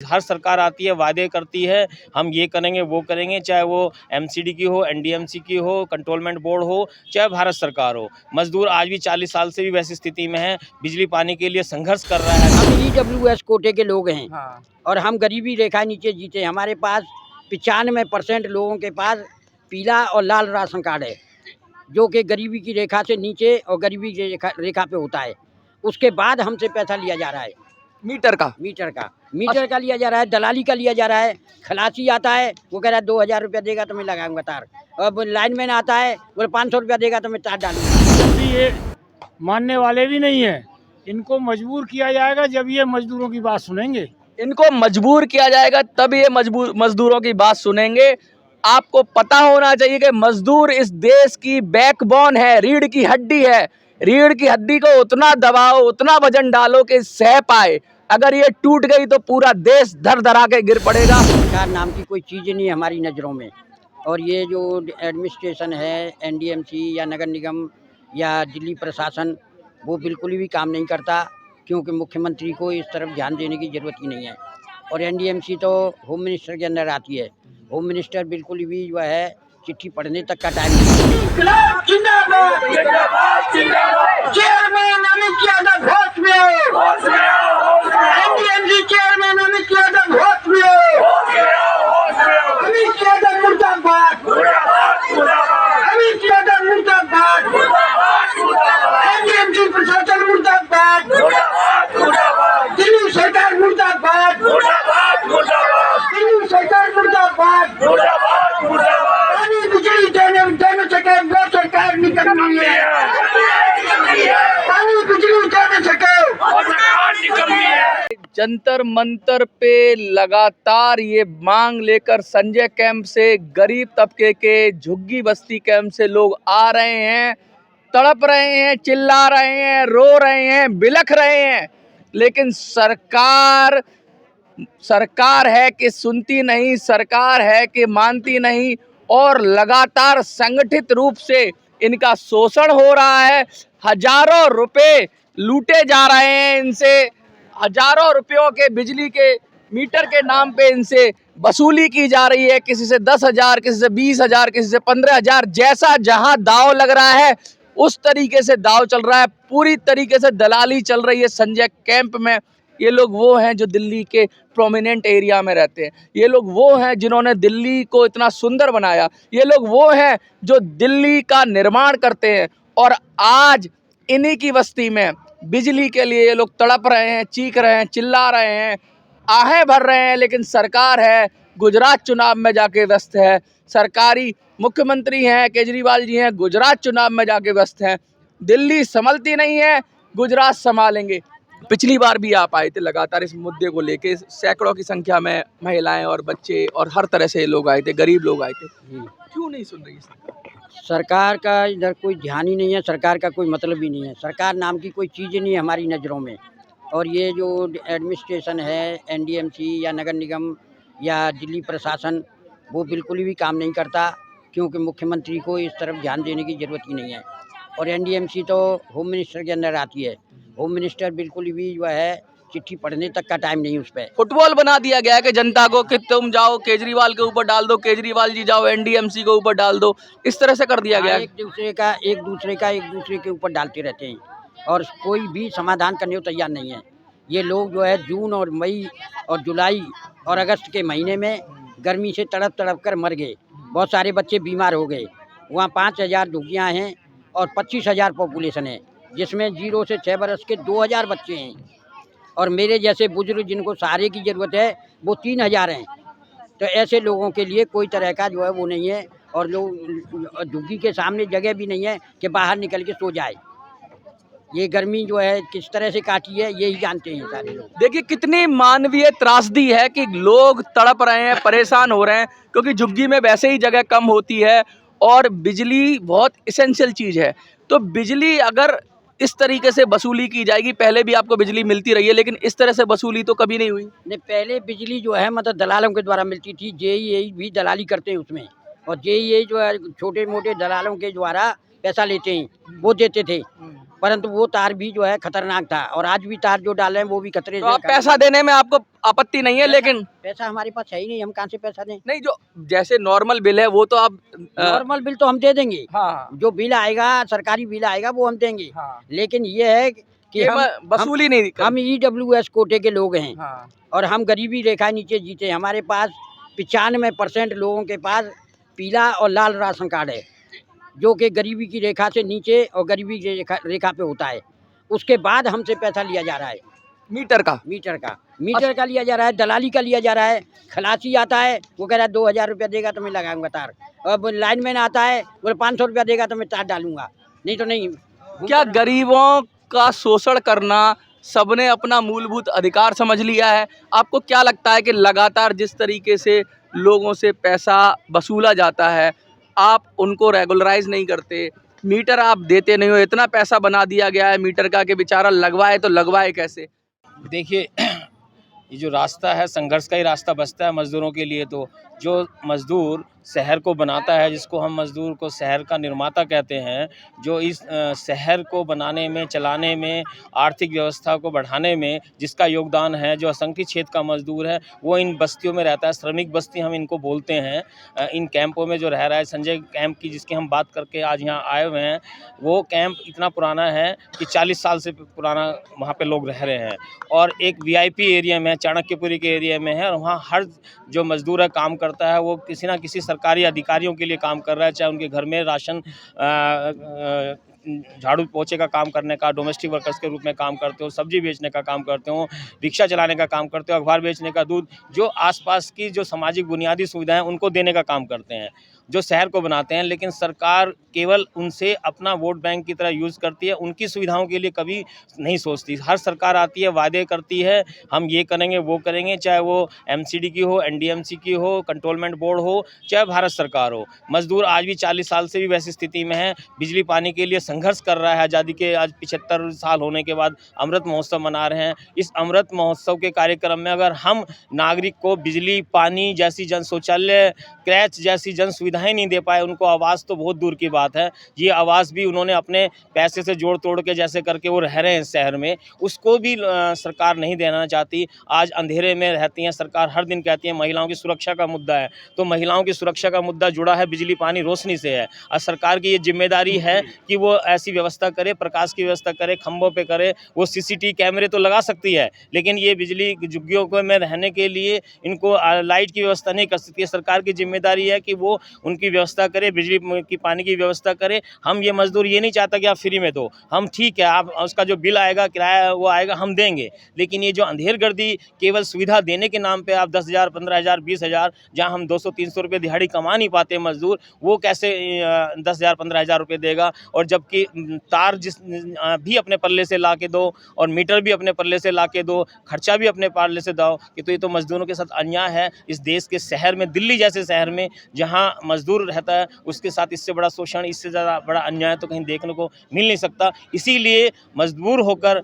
हर सरकार आती है, वादे करती है, हम ये करेंगे, वो करेंगे, चाहे वो एमसीडी की हो, एनडीएमसी की हो, कंट्रोलमेंट बोर्ड हो, चाहे भारत सरकार हो। मजदूर आज भी 40 साल से भी वैसी स्थिति में है, बिजली पाने के लिए संघर्ष कर रहा है। हम ईडब्ल्यूएस कोटे के लोग हैं। हाँ। और हम गरीबी रेखा नीचे जीते। हमारे पास 95% लोगों के पास पीला और लाल राशन कार्ड है, जो कि गरीबी की रेखा से नीचे और गरीबी की रेखा पे होता है। उसके बाद हमसे पैसा लिया जा रहा है मीटर का लिया जा रहा है, दलाली का लिया जा रहा है। खलासी आता है, वो कह रहा है 2000 रुपया देगा तो मैं लगाऊंगा तार। अब लाइनमैन आता है, बोले 500 रुपया देगा तो मैं तार डालूंगा। ये मानने वाले भी नहीं है। इनको मजबूर किया जाएगा जब ये मजदूरों की बात सुनेंगे। इनको मजबूर किया जाएगा तब ये मजदूरों की बात सुनेंगे। आपको पता होना चाहिए कि मजदूर इस देश की बैकबोन है, रीढ़ की हड्डी है। रीढ़ की हड्डी को उतना दबाओ, उतना वजन डालो कि सह पाए। अगर ये टूट गई तो पूरा देश धर धरा के गिर पड़ेगा। सरकार नाम की कोई चीज़ नहीं है हमारी नज़रों में। और ये जो एडमिनिस्ट्रेशन है, एनडीएमसी या नगर निगम या दिल्ली प्रशासन, वो बिल्कुल भी काम नहीं करता, क्योंकि मुख्यमंत्री को इस तरफ ध्यान देने की ज़रूरत ही नहीं है। और एनडीएमसी तो होम मिनिस्टर के अंदर आती है। होम मिनिस्टर बिल्कुल भी जो है चिट्ठी पढ़ने तक का टाइम नहीं। जंतर मंतर पे लगातार ये मांग लेकर संजय कैंप से, गरीब तबके के झुग्गी बस्ती कैंप से लोग आ रहे हैं, तड़प रहे हैं, चिल्ला रहे हैं, रो रहे हैं, बिलख रहे हैं। लेकिन सरकार है कि सुनती नहीं, सरकार है कि मानती नहीं। और लगातार संगठित रूप से इनका शोषण हो रहा है। हजारों रुपए लूटे जा रहे हैं इनसे। हजारों रुपयों के बिजली के मीटर के नाम पे इनसे वसूली की जा रही है। किसी से 10,000, किसी से 20,000, किसी से 15,000। जैसा जहां दाव लग रहा है उस तरीके से दाव चल रहा है। पूरी तरीके से दलाली चल रही है संजय कैंप में। ये लोग वो हैं जो दिल्ली के प्रोमिनेंट एरिया में रहते हैं। ये लोग वो हैं जिन्होंने दिल्ली को इतना सुंदर बनाया। ये लोग वो हैं जो दिल्ली का निर्माण करते हैं। और आज इन्हीं की बस्ती में बिजली के लिए ये लोग तड़प रहे हैं, चीख रहे हैं, चिल्ला रहे हैं, आहें भर रहे हैं। लेकिन सरकार है गुजरात चुनाव में जाके व्यस्त है। सरकारी मुख्यमंत्री हैं, केजरीवाल जी हैं, गुजरात चुनाव में जाके व्यस्त हैं। दिल्ली संभलती नहीं है, गुजरात संभालेंगे। पिछली बार भी आप आए थे लगातार इस मुद्दे को लेके। सैकड़ों की संख्या में महिलाएं और बच्चे और हर तरह से लोग आए थे, गरीब लोग आए थे। क्यों नहीं सुन रही सरकार? सरकार का इधर कोई ध्यान ही नहीं है, सरकार का कोई मतलब ही नहीं है। सरकार नाम की कोई चीज़ नहीं है हमारी नज़रों में। और ये जो एडमिनिस्ट्रेशन है, एनडीएमसी या नगर निगम या दिल्ली प्रशासन, वो बिल्कुल भी काम नहीं करता, क्योंकि मुख्यमंत्री को इस तरफ ध्यान देने की ज़रूरत ही नहीं है। और एनडीएमसी तो होम मिनिस्टर के अंदर आती है। होम मिनिस्टर बिल्कुल भी जो है चिट्ठी पढ़ने तक का टाइम नहीं उस पर। फुटबॉल बना दिया गया है कि जनता को कि तुम जाओ केजरीवाल के ऊपर डाल दो, केजरीवाल जी जाओ एनडीएमसी के ऊपर डाल दो। इस तरह से कर दिया गया है। एक दूसरे के ऊपर डालते रहते हैं और कोई भी समाधान करने को तैयार नहीं है। ये लोग जो है जून और मई और जुलाई और अगस्त के महीने में गर्मी से तड़प तड़प कर मर गए। बहुत सारे बच्चे बीमार हो गए। वहाँ 5,000 झुग्गियाँ हैं और 25,000 पॉपुलेशन है, जिसमें 0 से 6 बरस के 2,000 बच्चे हैं। और मेरे जैसे बुजुर्ग जिनको सहारे की ज़रूरत है वो 3,000 हैं। तो ऐसे लोगों के लिए कोई तरह का जो है वो नहीं है। और लोग झुग्गी के सामने जगह भी नहीं है कि बाहर निकल के सो जाए। ये गर्मी जो है किस तरह से काटी है यही जानते हैं सारे लोग। देखिए कितनी मानवीय त्रासदी है कि लोग तड़प रहे हैं, परेशान हो रहे हैं, क्योंकि झुग्गी में वैसे ही जगह कम होती है और बिजली बहुत इसेंशियल चीज़ है। तो बिजली अगर इस तरीके से वसूली की जाएगी, पहले भी आपको बिजली मिलती रही है लेकिन इस तरह से वसूली तो कभी नहीं हुई। नहीं, पहले बिजली जो है मतलब दलालों के द्वारा मिलती थी। जेईई भी दलाली करते हैं उसमें। और जेईई जो है छोटे मोटे दलालों के द्वारा पैसा लेते हैं, वो देते थे। परंतु वो तार भी जो है खतरनाक था, और आज भी तार जो डाले हैं वो भी खतरे तो से आप पैसा देने में आपको आपत्ति नहीं है, लेकिन पैसा हमारे पास है ही नहीं, हम कहाँ से पैसा दें। नहीं, जो जैसे नॉर्मल बिल है वो तो आप नॉर्मल बिल तो हम दे देंगे, हाँ जो बिल आएगा सरकारी बिल आएगा वो हम देंगे, हाँ, लेकिन ये है कि ये वसूली नहीं कर, हम EWS कोटे के लोग हैं, हाँ और हम गरीबी रेखा नीचे जीते। हमारे पास 95% लोगों के पास पीला और लाल राशन कार्ड है, जो कि गरीबी की रेखा से नीचे और गरीबी की रेखा पे होता है। उसके बाद हमसे पैसा लिया जा रहा है, मीटर का। मीटर का लिया जा रहा है, दलाली का लिया जा रहा है। खलासी आता है वो कह रहा है 2000 रुपया देगा तो मैं लगाऊंगा तार, और लाइनमैन आता है बोले 500 रुपया देगा तो मैं तार डालूंगा, नहीं तो नहीं। क्या गरीबों का शोषण करना सबने अपना मूलभूत अधिकार समझ लिया है? आपको क्या लगता है कि लगातार जिस तरीके से लोगों से पैसा वसूला जाता है, आप उनको रेगुलराइज नहीं करते, मीटर आप देते नहीं हो, इतना पैसा बना दिया गया है मीटर का कि बेचारा लगवाए तो लगवाए कैसे? देखिए, ये जो रास्ता है संघर्ष का ही रास्ता बचता है मज़दूरों के लिए। तो जो मज़दूर शहर को बनाता है, जिसको हम मज़दूर को शहर का निर्माता कहते हैं, जो इस शहर को बनाने में, चलाने में, आर्थिक व्यवस्था को बढ़ाने में जिसका योगदान है, जो असंगठित क्षेत्र का मज़दूर है, वो इन बस्तियों में रहता है। श्रमिक बस्ती हम इनको बोलते हैं। इन कैंपों में जो रह रहा है, संजय कैंप की जिसकी हम बात करके आज यहाँ आए हुए हैं, वो कैंप इतना पुराना है कि 40 साल से पुराना वहाँ पे लोग रह रहे हैं, और एक VIP एरिया में, चाणक्यपुरी के एरिया में है, और वहाँ हर जो मज़दूर है काम करता है, वो किसी ना किसी सरकारी अधिकारियों के लिए काम कर रहा है, चाहे उनके घर में राशन झाड़ू पोछे का काम करने का, डोमेस्टिक वर्कर्स के रूप में काम करते हो, सब्जी बेचने का काम करते हो, रिक्शा चलाने का काम करते हो, अखबार बेचने का, दूध, जो आसपास की जो सामाजिक बुनियादी सुविधाएं उनको देने का काम करते हैं, जो शहर को बनाते हैं। लेकिन सरकार केवल उनसे अपना वोट बैंक की तरह यूज़ करती है, उनकी सुविधाओं के लिए कभी नहीं सोचती। हर सरकार आती है, वादे करती है, हम ये करेंगे वो करेंगे, चाहे वो MCD की हो, NDMC की हो, कंट्रोलमेंट बोर्ड हो, चाहे भारत सरकार हो। मज़दूर आज भी 40 साल से भी वैसी स्थिति में है, बिजली पानी के लिए संघर्ष कर रहा है। आज़ादी के आज 75 साल होने के बाद अमृत महोत्सव मना रहे हैं। इस अमृत महोत्सव के कार्यक्रम में अगर हम नागरिक को बिजली, पानी जैसी जन शौचालय, क्रैच जैसी जन सुविधाएं नहीं दे पाए, उनको आवास तो बहुत दूर की बात है, ये आवास भी उन्होंने अपने पैसे से जोड़ तोड़ के जैसे करके वो रह रहे हैं शहर में, उसको भी सरकार नहीं देना चाहती। आज अंधेरे में रहती हैं, सरकार हर दिन कहती है महिलाओं की सुरक्षा का मुद्दा है, तो महिलाओं की सुरक्षा का मुद्दा जुड़ा है बिजली, पानी, रोशनी से है। और सरकार की ये जिम्मेदारी है कि वो ऐसी व्यवस्था करे, प्रकाश की व्यवस्था करे, खंभों पे करे। वो CCTV कैमरे तो लगा सकती है, लेकिन ये बिजली झुग्गियों को में रहने के लिए इनको लाइट की व्यवस्था नहीं कर सकती है। सरकार की जिम्मेदारी है कि वो उनकी व्यवस्था करे, बिजली की, पानी की व्यवस्था करे। हम ये मजदूर ये नहीं चाहता कि आप फ्री में दो, हम ठीक है, आप उसका जो बिल आएगा, किराया वो आएगा, हम देंगे। लेकिन ये जो अंधेरगर्दी केवल सुविधा देने के नाम पे आप 10,000, 15,000, 20,000, जहाँ हम 200-300 रुपये दिहाड़ी कमा नहीं पाते मजदूर, वो कैसे 10,000, 15,000 रुपये देगा? और जबकि तार जिस भी अपने पल्ले से ला के दो, और मीटर भी अपने पल्ले से ला के दो, खर्चा भी अपने पल्ले से दो, कि तो ये तो मजदूरों के साथ अन्याय है। इस देश के शहर में, दिल्ली जैसे शहर में जहाँ मजदूर रहता है, उसके साथ इससे बड़ा शोषण, इससे ज़्यादा बड़ा अन्याय तो कहीं देखने को मिल नहीं सकता। इसीलिए मजबूर होकर,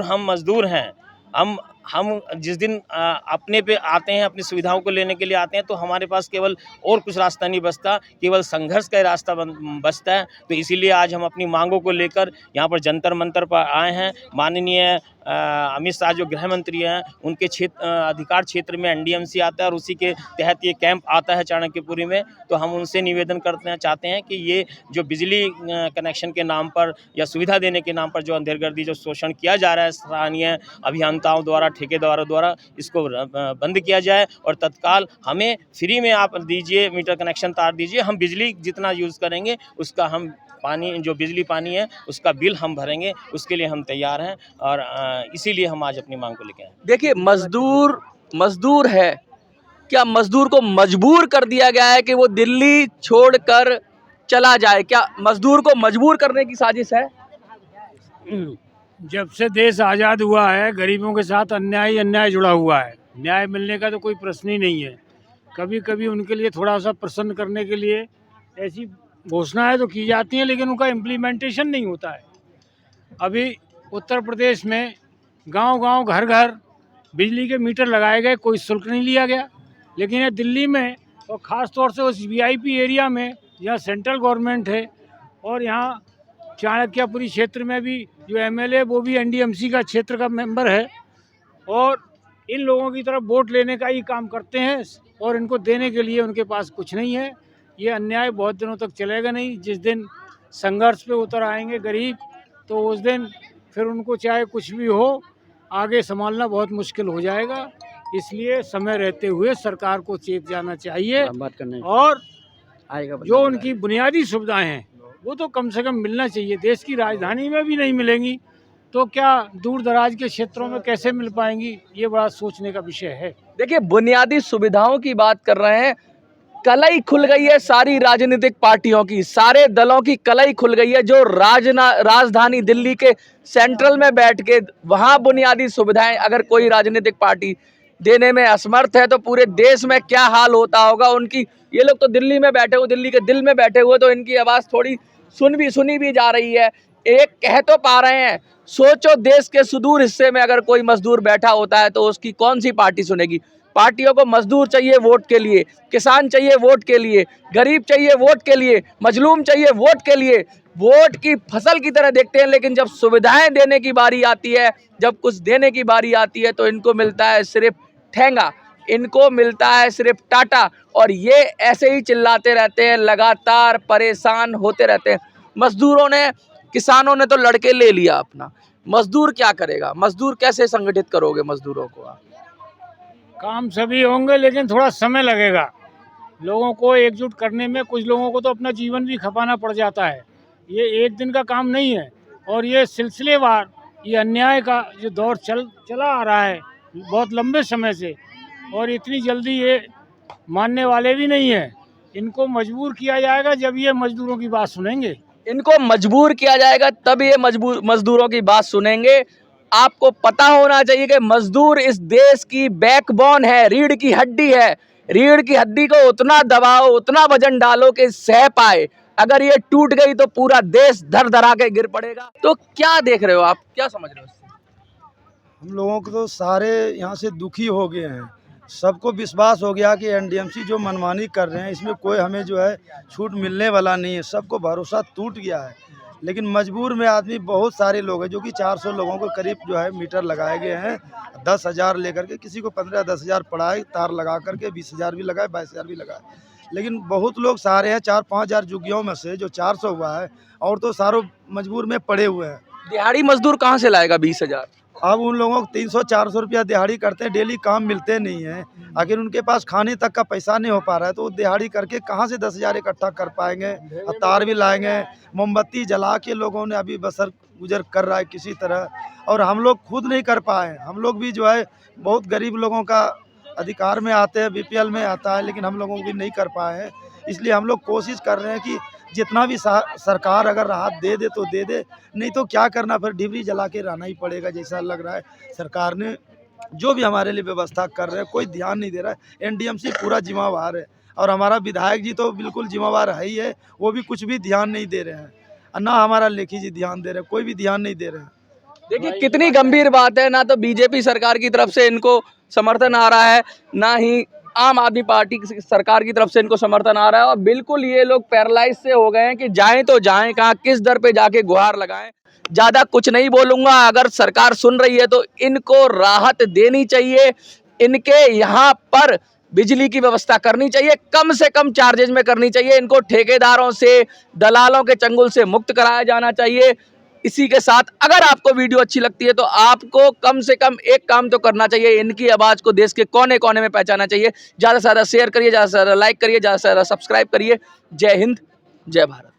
हम मजदूर हैं, हम जिस दिन अपने पे आते हैं, अपनी सुविधाओं को लेने के लिए आते हैं, तो हमारे पास केवल और कुछ रास्ता नहीं बचता, केवल संघर्ष का रास्ता बचता है। तो इसीलिए आज हम अपनी मांगों को लेकर यहाँ पर जंतर मंतर पर आए हैं। माननीय अमित शाह जो गृह मंत्री हैं, उनके अधिकार क्षेत्र में NDMC आता है, और उसी के तहत ये कैंप आता है चाणक्यपुरी में। तो हम उनसे निवेदन चाहते हैं कि ये जो बिजली कनेक्शन के नाम पर या सुविधा देने के नाम पर जो अंधेरगर्दी, जो शोषण किया जा रहा है स्थानीय अभियंताओं द्वारा, ठेकेदारों द्वारा, इसको बंद किया जाए, और तत्काल हमें फ्री में आप दीजिए, मीटर कनेक्शन तार दीजिए। हम बिजली जितना यूज़ करेंगे उसका हम पानी, जो बिजली पानी है उसका बिल हम भरेंगे, उसके लिए हम तैयार हैं। और इसीलिए हम आज अपनी मांग को लेकर आए। देखिए, मजदूर है, क्या मजदूर को मजबूर कर दिया गया है कि वो दिल्ली छोड़कर चला जाए? क्या मजदूर को मजबूर करने की साजिश है? जब से देश आज़ाद हुआ है, गरीबों के साथ अन्याय ही अन्याय जुड़ा हुआ है। न्याय मिलने का तो कोई प्रश्न ही नहीं है। कभी कभी उनके लिए थोड़ा सा प्रसन्न करने के लिए ऐसी घोषणाएं तो की जाती हैं, लेकिन उनका इम्प्लीमेंटेशन नहीं होता है। अभी उत्तर प्रदेश में गांव-गांव, घर-घर बिजली के मीटर लगाए गए, कोई शुल्क नहीं लिया गया। लेकिन ये दिल्ली में, और ख़ास तौर से उस VIP एरिया में जहाँ सेंट्रल गवर्नमेंट है, और यहाँ चाणक्यपुरी क्षेत्र में भी जो एमएलए वो भी एनडीएमसी का क्षेत्र का मेंबर है और इन लोगों की तरफ वोट लेने का ही काम करते हैं और इनको देने के लिए उनके पास कुछ नहीं है। ये अन्याय बहुत दिनों तक चलेगा नहीं। जिस दिन संघर्ष पे उतर आएंगे गरीब तो उस दिन फिर उनको चाहे कुछ भी हो आगे संभालना बहुत मुश्किल हो जाएगा। इसलिए समय रहते हुए सरकार को चेत जाना चाहिए बात करने और आएगा जो उनकी बुनियादी सुविधाएं हैं वो तो कम से कम मिलना चाहिए। देश की राजधानी में भी नहीं मिलेंगी तो क्या दूर दराज के क्षेत्रों में कैसे मिल पाएंगी, ये बड़ा सोचने का विषय है। देखिए, बुनियादी सुविधाओं की बात कर रहे हैं, कलई खुल गई है सारी राजनीतिक पार्टियों की, सारे दलों की कलई खुल गई है। जो राजधानी दिल्ली के सेंट्रल में बैठ के वहां बुनियादी सुविधाएं अगर कोई राजनीतिक पार्टी देने में असमर्थ है तो पूरे देश में क्या हाल होता होगा उनकी। ये लोग तो दिल्ली में बैठे हुए, दिल्ली के दिल में बैठे हुए, तो इनकी आवाज थोड़ी सुनी भी जा रही है। एक कह तो पा रहे हैं, सोचो देश के सुदूर हिस्से में अगर कोई मजदूर बैठा होता है तो उसकी कौन सी पार्टी सुनेगी। पार्टियों को मजदूर चाहिए वोट के लिए, किसान चाहिए वोट के लिए, गरीब चाहिए वोट के लिए, मजलूम चाहिए वोट के लिए, वोट की फसल की तरह देखते हैं। लेकिन जब सुविधाएं देने की बारी आती है, जब कुछ देने की बारी आती है तो इनको मिलता है सिर्फ ठेंगा, इनको मिलता है सिर्फ टाटा। और ये ऐसे ही चिल्लाते रहते हैं, लगातार परेशान होते रहते हैं। मजदूरों ने, किसानों ने तो लड़के ले लिया अपना, मजदूर क्या करेगा? मजदूर कैसे संगठित करोगे मजदूरों को आप? काम सभी होंगे लेकिन थोड़ा समय लगेगा लोगों को एकजुट करने में। कुछ लोगों को तो अपना जीवन भी खपाना पड़ जाता है। ये एक दिन का काम नहीं है और ये सिलसिलेवार ये अन्याय का जो दौर चला आ रहा है बहुत लंबे समय से, और इतनी जल्दी ये मानने वाले भी नहीं है। इनको मजबूर किया जाएगा जब ये मजदूरों की बात सुनेंगे। इनको मजबूर किया जाएगा तब ये मजदूरों की बात सुनेंगे। आपको पता होना चाहिए कि मजदूर इस देश की बैकबोन है, रीढ़ की हड्डी है। रीढ़ की हड्डी को उतना दबाओ, उतना वजन डालो कि सह पाए। अगर ये टूट गई तो पूरा देश धर धरा के गिर पड़ेगा। तो क्या देख रहे हो आप, क्या समझ रहे हो? हम लोगों को तो सारे यहाँ से दुखी हो गए हैं। सबको विश्वास हो गया कि एनडीएमसी जो मनमानी कर रहे हैं इसमें कोई हमें जो है छूट मिलने वाला नहीं है। सबको भरोसा टूट गया है। लेकिन मजबूर में आदमी बहुत सारे लोग हैं, जो कि 400 लोगों को करीब जो है मीटर लगाए गए हैं। 10,000 लेकर के, किसी को 15-10,000 पड़ा है, तार लगा करके 20,000 भी लगाए, 22,000 भी लगाए। लेकिन बहुत लोग सारे हैं 4-5,000 जुगियों में से जो 400 हुआ है, और तो सारों मजबूर में पड़े हुए हैं। दिहाड़ी मजदूर कहाँ से लाएगा 20,000? अब उन लोगों को 300-400 रुपया दिहाड़ी करते हैं, डेली काम मिलते नहीं है। आखिर उनके पास खाने तक का पैसा नहीं हो पा रहा है तो वो दिहाड़ी करके कहाँ से 10,000 इकट्ठा कर पाएंगे। तार भी लाएंगे, मोमबत्ती जला के लोगों ने अभी बसर गुजर कर रहा है किसी तरह। और हम लोग खुद नहीं कर पाए। हम लोग भी जो है बहुत गरीब लोगों का अधिकार में आते हैं, बीपीएल में आता है, लेकिन हम लोगों को भी नहीं कर पाए हैं। इसलिए हम लोग कोशिश कर रहे हैं कि जितना भी सरकार अगर राहत दे दे तो दे दे, नहीं तो क्या करना, फिर डिबरी जला के रहना ही पड़ेगा। जैसा लग रहा है सरकार ने जो भी हमारे लिए व्यवस्था कर रहे हैं कोई ध्यान नहीं दे रहा है। एनडीएमसी पूरा जिम्मेवार है और हमारा विधायक जी तो बिल्कुल जिम्मेवार है ही है, वो भी कुछ भी ध्यान नहीं दे रहे हैं। ना हमारा लेखी जी ध्यान दे रहे हैं, कोई भी ध्यान नहीं दे रहे हैं। देखिए कितनी गंभीर बात है। ना तो बीजेपी सरकार की तरफ से इनको समर्थन आ रहा है, ना ही आम आदमी पार्टी की सरकार की तरफ से इनको समर्थन आ रहा है। और बिल्कुल ये लोग पैरालाइज से हो गए हैं कि जाएं तो जाएं कहाँ, किस दर पे जाके गुहार लगाएं। ज़्यादा कुछ नहीं बोलूँगा। अगर सरकार सुन रही है तो इनको राहत देनी चाहिए। इनके यहाँ पर बिजली की व्यवस्था करनी चाहिए, कम से कम चार्जेज में करनी चाहिए। इनको ठेकेदारों से, दलालों के चंगुल से मुक्त कराया जाना चाहिए। इसी के साथ अगर आपको वीडियो अच्छी लगती है तो आपको कम से कम एक काम तो करना चाहिए, इनकी आवाज़ को देश के कोने कोने में पहचानना चाहिए। ज़्यादा से ज़्यादा शेयर करिए, ज़्यादा से ज़्यादा लाइक करिए, ज़्यादा से ज़्यादा सब्सक्राइब करिए। जय हिंद, जय भारत।